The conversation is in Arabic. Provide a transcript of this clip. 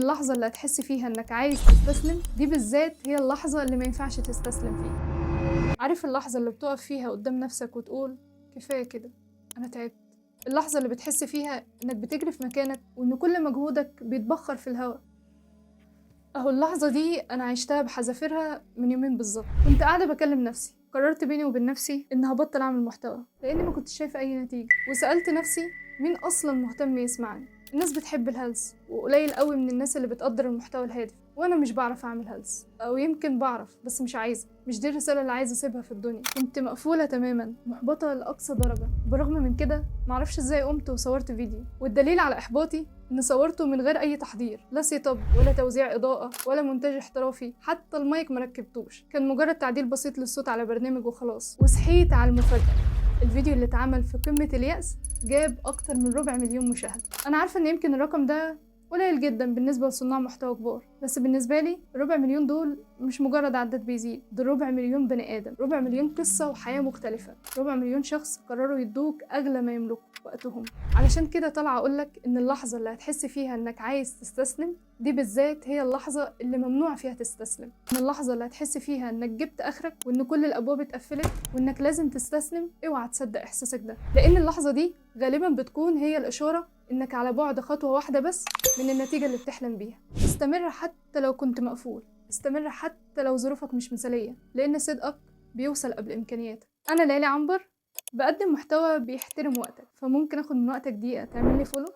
اللحظة اللي هتحس فيها انك عايز تستسلم دي بالذات هي اللحظة اللي ما ينفعش تستسلم فيها. عارف اللحظة اللي بتقف فيها قدام نفسك وتقول كفاية كده، أنا تعبت. اللحظة اللي بتحس فيها إنك بتجري في مكانك وإن كل مجهودك بيتبخر في الهواء. أهو اللحظة دي أنا عشتها بحذافيرها من يومين بالظبط. كنت قاعدة بكلم نفسي، قررت بيني وبين نفسي إن هبطل أعمل محتوى لأني ما كنتش شايفة أي نتيجة، وسألت نفسي مين أصلا مهتم يسمعني. الناس بتحب الهلس وقليل قوي من الناس اللي بتقدر المحتوى الهادف، وانا مش بعرف اعمل هلس، او يمكن بعرف بس مش عايزه. مش دي الرساله اللي عايزه اسيبها في الدنيا. كنت مقفوله تماما، محبطه لاقصى درجه. برغم من كده معرفش ازاي قمت وصورت فيديو، والدليل على احباطي ان صورته من غير اي تحضير، لا سيت اب ولا توزيع اضاءه ولا مونتاج احترافي، حتى المايك مركبتوش، كان مجرد تعديل بسيط للصوت على برنامج وخلاص. وصحيت على المفاجاه، الفيديو اللي اتعمل في قمة اليأس جاب أكتر من 250,000 مشاهدة. أنا عارفة إن يمكن الرقم ده قليل جدا بالنسبة لصناع محتوى كبار، بس بالنسبة لي 250,000 دول مش مجرد عدد بيزيد، دول 250,000 بني آدم، 250,000 قصة وحياة مختلفة، 250,000 شخص قرروا يدوك أغلى ما يملكوا، وقتهم. علشان كده طالعة أقولك إن اللحظة اللي هتحس فيها إنك عايز تستسلم دي بالذات هي اللحظة اللي ممنوع فيها تستسلم. إن اللحظة اللي هتحس فيها إنك جبت آخرك وإن كل الأبواب اتقفلت وإنك لازم تستسلم، اوعى تصدق إحساسك ده، لأن اللحظة دي غالبا بتكون هي الإشارة إنك على بعد خطوة واحدة بس من النتيجة اللي بتحلم بيها. استمر حتى لو كنت مقفول، استمر حتى لو ظروفك مش مثالية، لأن صدقك بيوصل قبل إمكانياتك. أنا ليلى عنبر، بقدم محتوى بيحترم وقتك، فممكن أخد من وقتك دقيقة تعمل لي فولو.